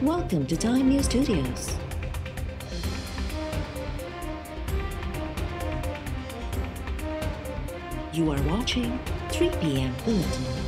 Welcome to Time News Studios. You are watching 3 p.m. Bulletin.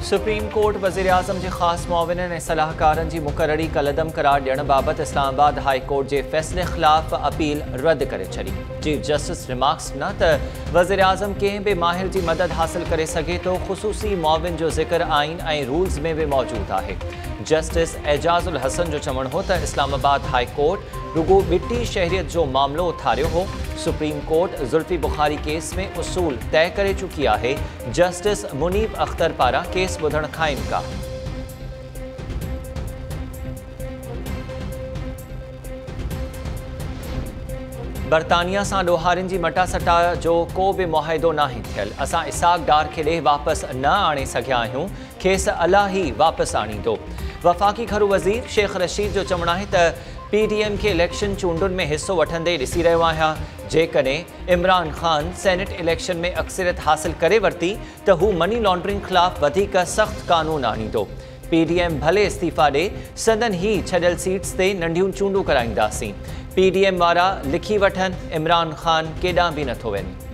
Supreme court वज़ीर आज़म जे ख़ास मुआविननि ऐं सलाहकारनि जी मुक़ररी कलदम करार ॾियण बाबति इस्लामाबाद हाई कोर्ट जे फ़ैसिले ख़िलाफ़ अपील रद्द करे छॾी। चीफ जस्टिस रिमार्क्स न त वज़ीर आज़म कंहिं बि माहिर जी मदद हासिल करे सघे थो। ख़ुसूसी मुआविन जो ज़िक्र आइन ऐं रूल्स में बि मौजूदु आहे। जस्टिस एजाज़ुल हसन जो चवणु हो त इस्लामाबाद हाई कोर्ट रुगो बिटी शहरियत जो मामलो उथारियो हो। Supreme court Zulfi Bukhari case में उसूल तय करे चुकी आहे। जस्टिस मुनीब अख्तर पारां केस ॿुधण खां इनकार। बरतानिया सां ॾोहारियुनि जी मटासटा जो को बि मुआहिदो नाहे थियल। असां इसाक डार खे ॾे वापसि न आणे सघिया आहियूं। खेसि अलाह ई वापसि आणींदो। वफ़ाक़ी घरू वज़ीर शेख रशीद जो चवणु आहे त PDM खे इलेक्शन चूंडुनि में हिसो वठंदे ॾिसी रहियो आहियां। जेकॾहिं इमरान ख़ान सेनेट इलेक्शन में अक्सरियत हासिल करे वरिती त हू मनी लॉन्ड्रिंग ख़िलाफ़ वधीक सख़्त क़ानून आणींदो। PDM भले इस्तीफ़ा ॾे, सदन ई छॾियल सीट्स ते नंढियूं चूंडूं कराईंदासीं। PDM वारा लिखी वठनि, इमरान ख़ान केॾांहुं बि नथो वञे।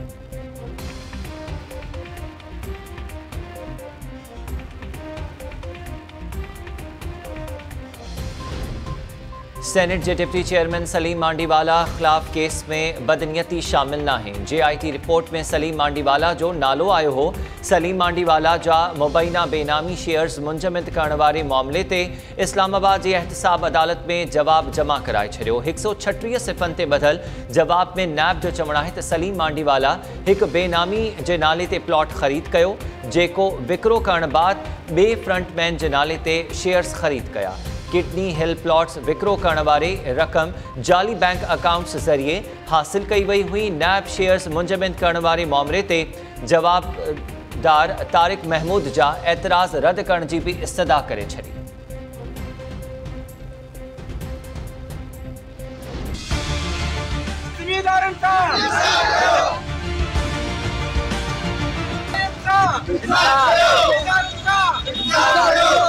सेनेट जे डिप्टी चेयरमैन सलीम मांडीवाला ख़िलाफ़ केस में बदनियती शामिल नाहे। JIT रिपोर्ट में सलीम मांडीवाला जो नालो आयो हो। सलीम मांडीवाला जा मुबैना बेनामी शेयर्स मुंजमद करण वारे मामले ते इस्लामाबाद जी एहतसाब अदालत में जवाब जमा कराए छॾियो। 136 सिफ़नि ते ॿधल जवाब में नैब जो चवणु आहे त सलीम मांडीवाला हिकु बेनामी जे नाले ते प्लॉट ख़रीद कयो, जेको विकिरो करण बाद ॿिए फ्रंटमैन जे नाले ते शेयर्स ख़रीद कया। किडनी हिल प्लॉट्स विकिरो करण वारी रक़म जाली बैंक अकाउंट्स ज़रिए हासिल कई वई हुई। नैब शेयर्स मुंजमद करण वारे मामले ते जवाबदार तारिक महमूद जा एतराज़ रद्द करण जी बि इस्तदा करे छॾी।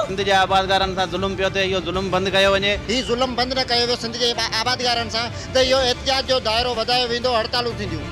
सिंध जे आबादगारनि सां ज़ुल्म पियो थिए, इहो ज़ुल्म बंदि कयो वञे। ही ज़ुल्म बंदि न कयो वियो सिंध जे आबादगारनि सां त इहो एहतिजाज जो दाइरो वधायो वेंदो, हड़तालूं थींदियूं।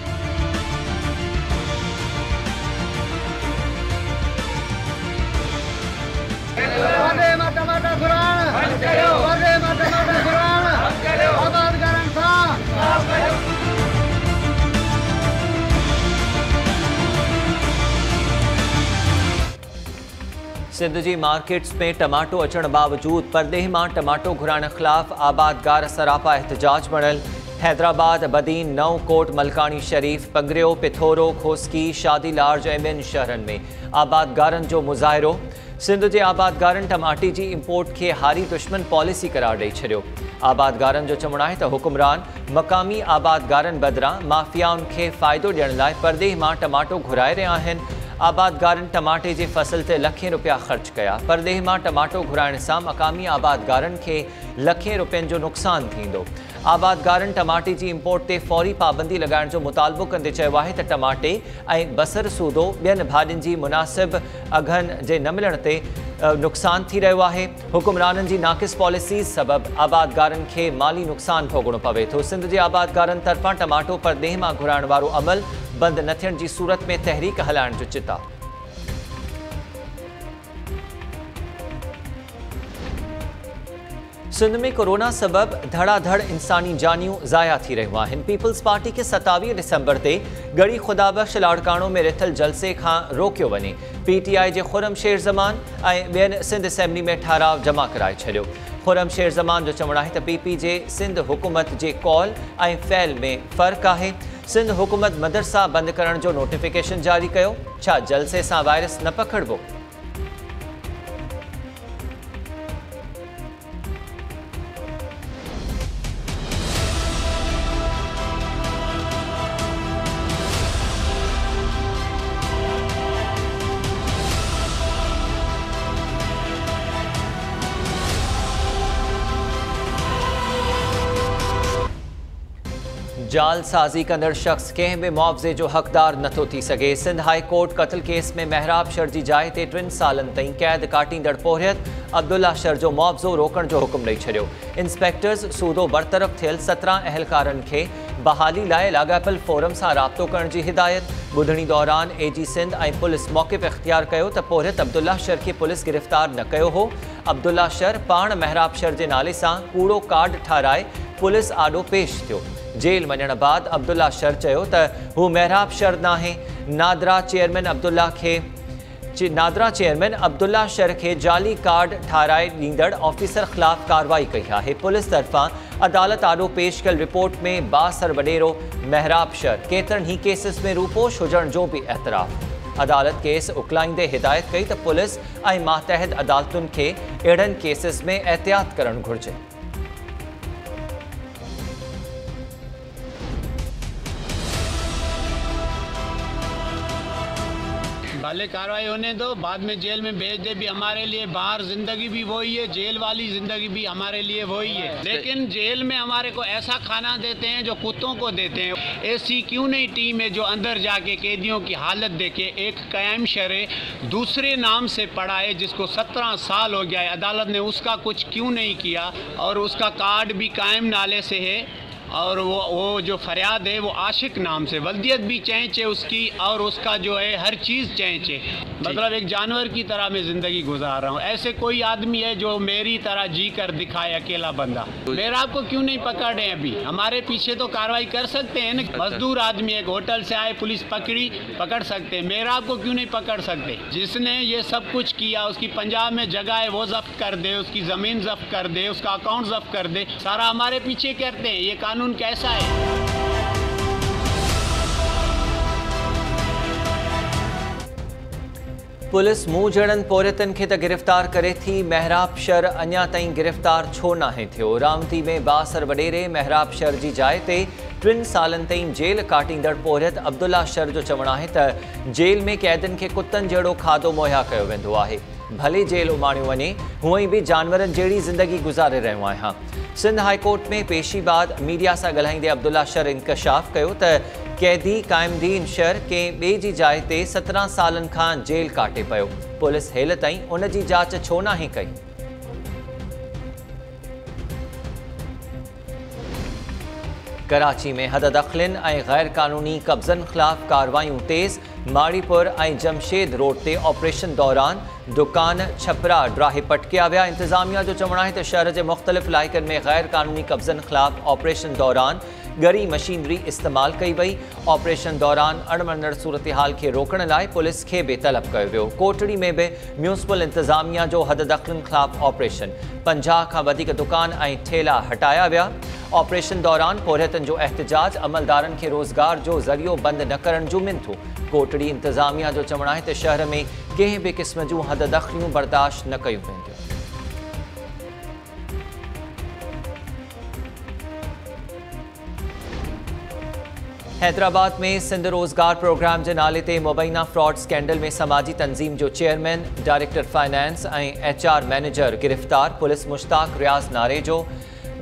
सिंध जी मार्केट्स में टमाटो अचण बावजूद परदेह मां टमाटो घुराइण ख़िलाफ़ आबादगार सरापा एहतजाज बणियल। हैदराबाद, बदीन, नओं कोट, मलकानी शरीफ, पंगरियो, पिथोरो, खोस्की, शादी लार्ज ऐं ॿियनि शहरनि में आबादगारनि जो मुज़ाहिरो। सिंध जे आबादगारनि टमाटे जी इम्पोर्ट खे हारी दुश्मन पॉलिसी करार ॾेई छॾियो। आबादगारनि जो चवणु आहे त हुकुमरान मक़ामी आबादगारनि बदिरां माफ़ियाउनि खे फ़ाइदो ॾियण लाइ परदेह मां टमाटो घुराए रहिया आहिनि। आबादगारनि टमाटे जे फसल ते लखें रुपया ख़र्च कया। परदेह मां टमाटो घुराइण सां मक़ामी आबादगारनि खे लखें रुपयनि जो नुक़सानु थींदो। आबादगारनि टमाटे जी इम्पोर्ट ते फ़ौरी पाबंदी लॻाइण जो मुतालबो कंदे चयो आहे त टमाटे ऐं बसर सूदो ॿियनि भाॼियुनि जी मुनासिब अघनि जे न मिलण ते नुक़सानु थी रहियो आहे। हुकुमराननि जी नाक़िस पॉलिसीज़ सबबि आबादगारनि खे माली नुक़सानु भोगणो पवे थो। सिंध जे आबादगारनि तरफ़ां टमाटो परदेह मां घुराइण वारो अमल बंदि न थियण जी सूरत में तहरीक हलाइण जो चिता। सिंध में कोरोना सबब धड़ाधड़ इंसानी जानियूं ज़ाया थी रहियूं आहिनि। पीपल्स पार्टी के 27 दिसंबर ते गड़ी खुदाबख्श लाड़काणो में रिथल जलसे खां रोकियो वञे। PTI जे खुरम शेर ज़मान ऐं ॿियनि सिंध असेंबली में ठाराव जमा कराए छॾियो। खुरम शेर ज़मान जो चवणु आहे त PP जे सिंध हुकूमत जे कॉल ऐं फ़ैल में फ़र्क़ु आहे। सिंध हुकूमत मदरसा बंदि करण जो नोटिफिकेशन जारी कयो। छा जलसे सां वायरस न पकड़बो? जाल साज़ी कंदड़ शख्स कंहिं बि मुआवज़े जो हक़दार नथो थी सघे। सिंध हाई कोर्ट क़त्ल केस में महराब शर जी जाइ ते 3 सालनि ताईं क़ैद काटींदड़ पोरियत अब्दुल्ला शर जो मुआवज़ो रोकण जो हुकुम ॾेई छॾियो। इंस्पेक्टर्स सूदो बरतरफ़ थियल 17 अहलकारनि खे बहाली लाइ लाॻापियल फोरम सां राब्तो करण जी हिदायत। ॿुधणी दौरान एजी सिंध ऐं पुलिस मौक़िफ़ इख़्तियार कयो त पोरियत अब्दुल्ला शर खे पुलिस गिरफ़्तार न कयो हो। अब्दुल्ला शर पाण महराब शर जे नाले सां कूड़ो कार्ड ठाराए पुलिस आॾो पेश थियो। जेल वञण बाद अब्दुल्ला शर चयो त हू महराब शर नाहे। नादरा चेयरमैन अब्दुल्ला शर के जाली कार्ड ठाराए ॾींदड़ ऑफिसर ख़िलाफ़ कार्रवाई कई है। पुलिस तरफ़ां अदालत आॾो पेश कयल रिपोर्ट में बासर वडेरो महराब शर केतरनि ही केसिस में रूपोश हुजण जो भी एतराफ़। अदालत केस उकलाईंदे हिदायत कई त पुलिस ऐं मातहत अदालतुनि खे अहिड़नि केसिस में एहतियात करणु घुरिजे। भले कार्रवाई होने दो, बाद में जेल में भेज दे भी हमारे लिए, बाहर जिंदगी भी वही है, जेल वाली जिंदगी भी हमारे लिए वही है। लेकिन जेल में हमारे को ऐसा खाना देते हैं जो कुत्तों को देते हैं। ऐसी क्यों नहीं टीम है जो अंदर जाके कैदियों की हालत देखे। एक कायम शरे दूसरे नाम से पड़ा है जिसको 17 साल हो गया है, अदालत ने उसका कुछ क्यों नहीं किया और उसका कार्ड भी कायम नाले से है और वो जो फरियाद है वो आशिक नाम से, वल्दियत भी चेंज है उसकी और उसका जो है हर चीज़ चेंज है। मतलब एक जानवर की तरह मैं ज़िंदगी गुजार रहा हूँ। ऐसे कोई आदमी है जो मेरी तरह जी कर दिखाए, अकेला बंदा। मेरा आपको क्यों नहीं पकड़े अभी? हमारे पीछे तो कार्रवाई कर सकते हैं ना। मजदूर आदमी एक होटल से आए, पुलिस पकड़ सकते हैं। मेरा आपको क्यों नहीं पकड़ सकते? जिसने ये सब कुछ किया उसकी पंजाब में जगह है वो जब्त कर दे, उसकी ज़मीन जब्त कर दे, उसका अकाउंट जब्त कर दे, सारा हमारे पीछे करते हैं। ये कानून कैसा है? पुलिस मूं जड़न पोरियतन खे त गिरफ़्तार करे थी, महराब शर अञा ताईं गिरफ़्तार छो नाहे थियो। रामती में बासर वडेरे महराब शर जी जाइ ते 3 सालनि ताईं जेल काटींदड़ पोरियत अब्दुल्ला शर जो चवणु आहे त जेल में कैदियुनि खे कुतनि जहिड़ो खाधो मुहैया कयो वेंदो आहे। भले जेल उमाणियो वञे, हूअं ई बि जानवरनि जहिड़ी ज़िंदगी गुज़ारे रहियो आहियां। सिंध हाई कोर्ट में पेशी बाद मीडिया सां ॻाल्हाईंदे अब्दुल्ला शर इंकशाफ़ कयो त कैदी काइमदीन शर कंहिं ॿिए जी जाइ ते 17 सालनि खां जेल काटे पियो। पुलिस हेल ताईं उन जी जांच छो नाहे कई। कराची में हददख़लिन ऐं गैर क़ानूनी कब्ज़नि ख़िलाफ़ कार्रवायूं तेज़। माड़ीपुर ऐं जमशेद रोड ते ऑपरेशन दौरान दुकान छपरा ड्राहे पटकिया विया। इंतज़ामिया जो चवणु आहे त शहर जे मुख़्तलिफ़ इलाइक़नि में गैर क़ानूनी कब्ज़नि ख़िलाफ़ ऑपरेशन दौरान गरी मशीनरी इस्तेमाल कई वई। ऑपरेशन दौरान अणवणंदड़ सूरत हाल खे रोकण लाइ पुलिस खे बि तलब कयो वियो। कोटड़ी में बि म्यूनिसिपल इंतज़ामिया जो हददख़लिन ख़िलाफ़ ऑपरेशन, 50 खां वधीक दुकान ऐं ठेला हटाया विया। ऑपरेशन दौरान पोरियतनि जो एहतजाज, अमलदारनि खे रोज़गार जो ज़रियो बंदि न करण जूं मिंथूं। कोटड़ी इंतज़ामिया जो चवणु आहे त शहर में कंहिं बि क़िस्म जूं हददख़लियूं बर्दाश्त न कयूं वेंदियूं। हैदराबाद में सिंध रोज़गार प्रोग्राम जे नाले ते मुबैना फ्रॉड स्कैंडल में समाजी तंज़ीम जो चेयरमैन, डायरेक्टर फाइनेंस ऐं HR मैनेजर गिरफ़्तार। पुलिस मुश्ताक रियाज़ नारे जो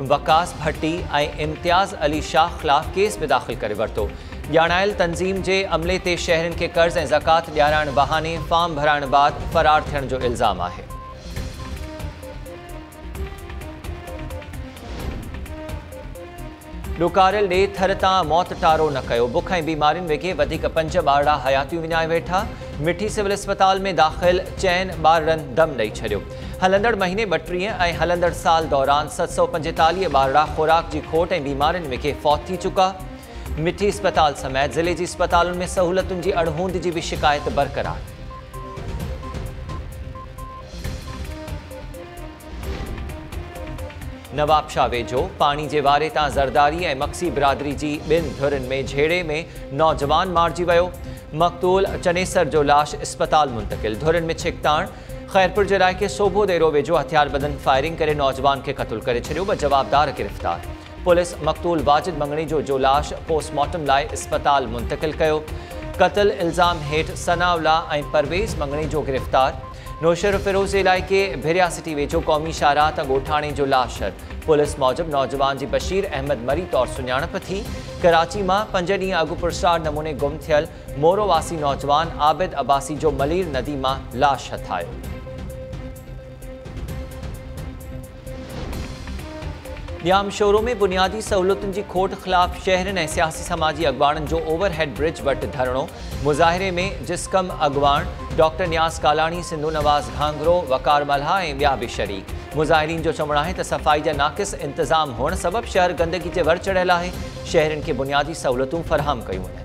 वकास भट्टी ऐं इम्तियाज़ अली शाह ख़िलाफ़ केस बि दाख़िल करे वरितो। ॼाणायल तंज़ीम जे अमले ते शहरनि खे कर्ज़ ऐं ज़कात ॾियाराइण बहाने फॉर्म भराइण बाद फ़रार थियण जो इल्ज़ाम आहे। ॾुकारियल ॾे थर तां मौत टारो न कयो। बुख ऐं बीमारियुनि वेघे वधीक 5 ॿारड़ा हयातियूं विञाए वेठा। मिठी सिविल अस्पताल में दाख़िल 4 ॿारड़नि दम ॾेई छॾियो। हलंदड़ महीने 32 ऐं हलंदड़ साल दौरान 745 ॿारड़ा खुराक जी खोट ऐं बीमारियुनि वेघे फौत थी चुका। मिठी अस्पताल समेत ज़िले जी अस्पतालुनि में सहूलतुनि जी अणहूंद जी भी शिकायत बरक़रार। नवाबशाह वेझो पानी जे वारे तां ज़रदारी ऐं मक्सी बिरादरी जी 2 धुरनि में झेड़े में नौजवान मारिजी वियो। मक़तूल चनेसर जो लाश अस्पताल मुंतक़िल। धुरनि में छिकताण खैरपुर जे इलाइक़े सोभो देरो वेझो हथियारबंदनि फायरिंग करे नौजवान खे क़त्ल करे छॾियो। 2 जवाबदार गिरफ़्तार। पुलिस मक़तूल वाजिद मंगणी जो लाश पोस्टमार्टम लाइ अस्पताल मुंतक़िल कयो। क़त्ल इल्ज़ाम हेठि सनाउल्ला ऐं परवेज़ मंगणी जो गिरफ़्तार। नौशहर फिरोज़ इलाइक़े भिरिया सिटी वेझो क़ौमी शाहराह तां ॻोठाणे जो लाशर। पुलिस मूजिबि नौजवान जी बशीर अहमद मरी तौर सुञाणप थी। कराची मां 5 ॾींहं अॻु पुरस्कार नमूने गुम थियल मोरोवासी नौजवान आबिद अब्बासी जो मलीर नदी मां लाश हथायो। ॼाम शोरो में बुनियादी सहूलियतुनि जी खोट ख़िलाफ़ शहरनि ऐं सियासी समाजी अॻवाणनि जो ओवरहेड ब्रिज वटि धरणो। मुज़ाहिरे में जिस्कम अॻवान डॉक्टर नियाज़ कालाणी, सिंधु नवाज़ घांगरो, वकार मल्हा ऐं ॿिया बि शरीक। मुज़ाहिरीन जो चवणु आहे त सफ़ाई जा नाक़िस इंतज़ाम हुअण सबबि शहर गंदगी जे वर चढ़ियल आहे। शहरनि खे बुनियादी सहूलियतूं फ़राहम कयूं आहिनि।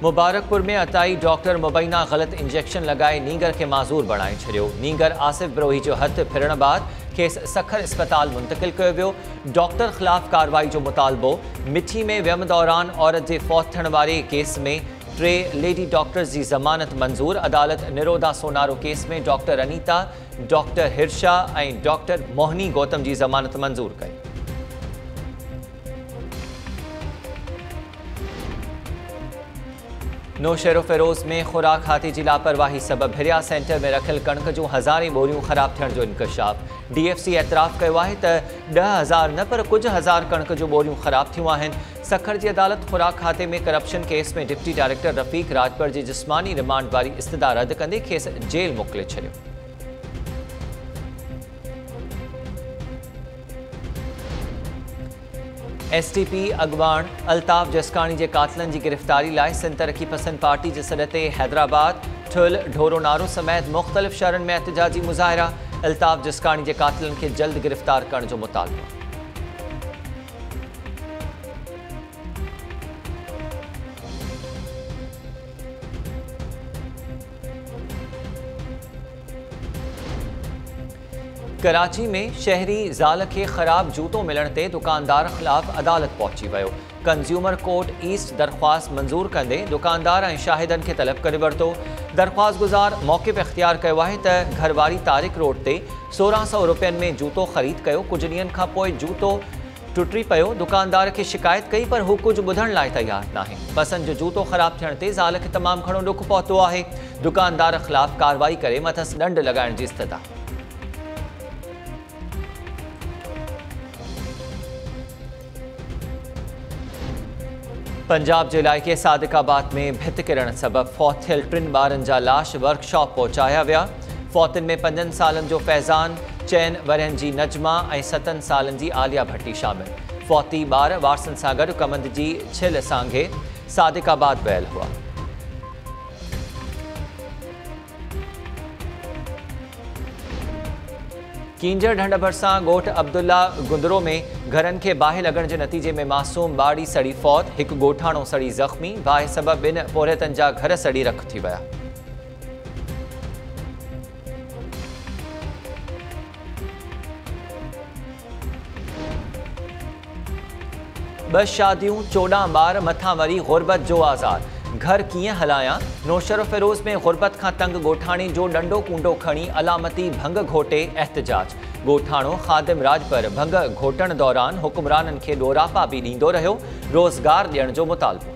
मुबारकपुर में अताई डॉक्टर मुबैना ग़लत इंजेक्शन लगाए नीगर के माज़ूर बणाए छॾियो। नीगर आसिफ ब्रोही जो हथ फिरण बाद खेसि सखर अस्पताल मुंतकिल कयो वियो। डॉक्टर ख़िलाफ़ कार्रवाई जो मुतालबो। मिठी में वियम दौरान औरत जे फौत थियण वारे केस में 3 लेडी डॉक्टर्स जी ज़मानत मंज़ूर। अदालत निरोधा सोनारो केस में डॉक्टर अनीता, डॉक्टर हिर्षा ऐं डॉक्टर मोहिनी गौतम जी ज़मानत मंज़ूर कई। नौशहर फिरोज़ में खुराक खाते की लापरवाही सबब भिरिया सेंटर में रखियल कणक जूं हज़ारें बोरियूं ख़राब थियण जो इंकशाफ। DFC एतराफ़ कयो आहे त 10,000 न पर कुछ हज़ार कणक जूं बोरियूं ख़राब थियूं आहिनि। सखर जी अदालत खुराक खाते में करप्शन केस में डिप्टी डायरेक्टर रफ़ीक राजपर जी जिस्मानी रिमांड वारी इस्तदा रद्द कंदे खेसि जेल मोकिले छॾियो। STP अॻवान अल्ताफ़ जसकाणी जे कातिलनि जी गिरफ़्तारी लाइ सिंध तरक़ी पसंद पार्टी जे सॾ ते हैदराबाद, ठुल, ढोरो नारो समेत मुख़्तलिफ़ शहरनि में एहतिजाजी मुज़ाहिरा। अल्ताफ़ जसकाणी जे कातिलनि खे जल्द गिरफ़्तार करण जो मुतालबो। कराची में शहरी ज़ाल के ख़राब जूतो मिलण ते दुकानदार ख़िलाफ़ अदालत पहुची वियो। कंज्यूमर कोर्ट ईस्ट दरख़्वास्त मंज़ूर कंदे दुकानदार ऐं शाहिदनि खे तलब करे वरितो। दरख़्वास्त गुज़ार मौक़िफ़ इख़्तियार कयो आहे त घरवारी तारिक रोड ते 1600 रुपयनि में जूतो ख़रीद कयो। कुझु ॾींहंनि खां पोइ जूतो टुटी पियो। दुकानदार खे शिकायत कई पर हू कुझु ॿुधण लाइ तयार नाहे। पसंदि जो जूतो ख़राब थियण ते ज़ाल खे तमामु घणो ॾुख पहुतो आहे। दुकानदार ख़िलाफ़ कार्रवाई करे मथसि ॾंड लॻाइण जी इस्तदा। पंजाब जे इलाइक़े सादिकाबाद में भित किरण सबब फौत थियल 3 ॿारनि जा लाश वर्कशॉप पहुचाया विया। फौतनि में 5 सालनि जो फैज़ान, 4 वरहनि जी नजमा ऐं 7 सालनि जी आलिया भट्टी शामिल। फौती ॿार वारसनि सां गॾु कमंद जी छिल सांघे सादिकाबाद वियल हुआ। कींजर ढंढ भरिसां ॻोठ अब्दुल्ला गुंदरो में घरनि खे बाहि लॻण जे नतीजे में मासूम ॿाड़ी सड़ी फौत। हिकु ॻोठाणो सड़ी ज़ख़्मी। बाहि सबबि 2 पोरियतनि जा घर सड़ी रख थी विया। ब शादियूं 14 ॿार मथां वरी गुरबत जो आज़ार। घर कीअं हलायां? नौशहर फिरोज़ में गुरबत खां तंग ॻोठाणी जो डंडो कूंडो खणी अलामती भंग घोटे एहतिजाज। ॻोठाणो ख़ादिम राजपर भंग घोटण दौरान हुक्मराननि खे ॾोरापा बि ॾींदो रहियो। रोज़गार ॾियण जो मुतालबो।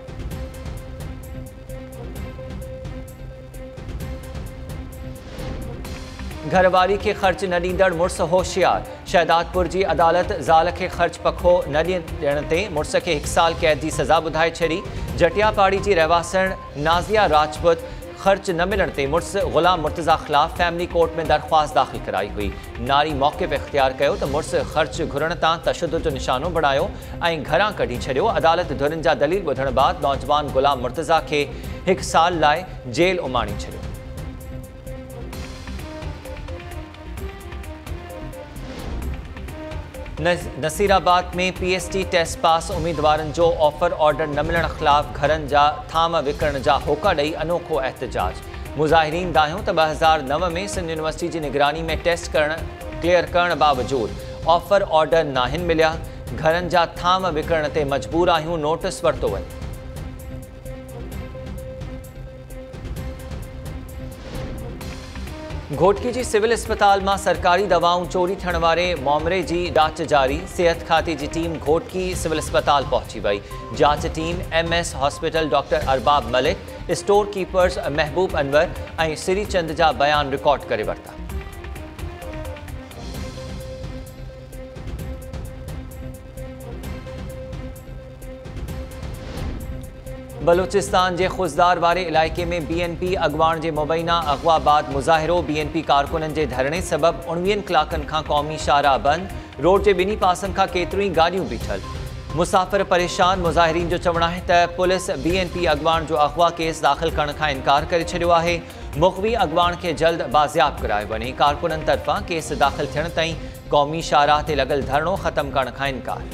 घरवारी के ख़र्च न ॾींदड़ मुड़ुस होशियार। शहदादपुर जी अदालत ज़ाल खे ख़र्च पखो न ॾियण ते मुड़ुस खे 1 साल कैद जी सज़ा ॿुधाए छॾी। जटियापाड़ी जी रहवासण नाज़िया राजपूत ख़र्च न मिलण ते मुड़ुस ग़ुलाम मुर्तज़ा ख़िलाफ़ फैमिली कोर्ट में दरख़्वास्त दाख़िल कराई हुई। नारी मौक़िफ़ इख़्तियार कयो त मुड़ुस ख़र्च घुरण तां तशद्दुद जो निशानो बणायो ऐं घरां कढी छॾियो। अदालत धुरनि जा दलील ॿुधण बाद नौजवान ग़ुलाम मुर्तज़ा खे 1 साल लाइ जेल उमाणी छॾियो। नसीराबाद में PST टेस्ट पास उम्मीदवारनि जो ऑफर ऑर्डर न मिलण ख़िलाफ़ घरनि जा थाम विकिणण जा होका ॾेई अनोखो एहतिजाज। मुज़ाहिरीन दाहियों त 2009 में सिंध यूनिवर्सिटी जी निगरानी में टेस्ट क्लियर करण बावजूद ऑफर ऑर्डर नाहिनि मिलिया। घरनि जा थाम विकिणण ते मजबूर आहियूं, नोटिस वरितो वञे। घोटकी जी सिविल अस्पताल में सरकारी दवाऊं चोरी थियण वारे मामले की जांच जारी। सेहत खाते की टीम घोटकी सिविल अस्पताल पहुंची वही। जांच team MS hospital doctor Arbab Malik, store keepers महबूब अनवर और श्री चंद जा बयान रिकॉर्ड करे वरता। बलूचिस्तान के खुजदार वारे इलाके में BNP अगवाण के मुबैना अगवा बाद मुज़ाहिरो। BNP कारकुनन के धरणे सबब 19 कलाकन का कौमी शाहराह बंद। रोड के बिनी पासन का केतरी गाड़ियों बीठल। मुसाफिर परेशान। मुज़ाहिरीन जो चवण है त पुलिस BNP अगवाण जो अगवा केस दाखिल करण का इनकार करे छड़ियो है। मुखवी अगवाण के जल्द बाजियाब कराए वने। कारकुनन तरफा केस दाखिल थियण ताईं कौमी शाहराह ते लगल धरणो खत्म करण का इनकार।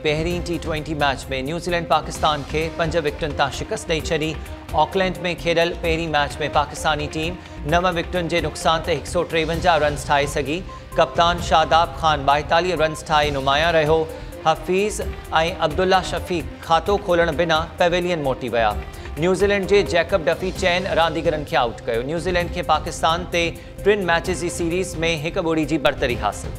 पहिरीं T20 मैच में न्यूजीलैंड पाकिस्तान के 5 विकेटन ता शिकस्त दी छड़ी। ऑकलैंड में खेडल पहिरीं मैच में पाकिस्तानी टीम 9 विकेटन के नुकसान ते 153 रन्स ठाए सगी। कप्तान शादाब खान 42 रन्स ठाए नुमाया रहो। हफीज़ और अब्दुल्ला शफीक खातो खोलण बिना पेविलियन मोटी वया। न्यूजीलैंड के जैकब डफी चैन रांदीगरन के आउट कयो। न्यूजीलैंड के पाकिस्तान ते 3 मैचेस की सीरीज़ में 1-0 की बरतरी हासिल।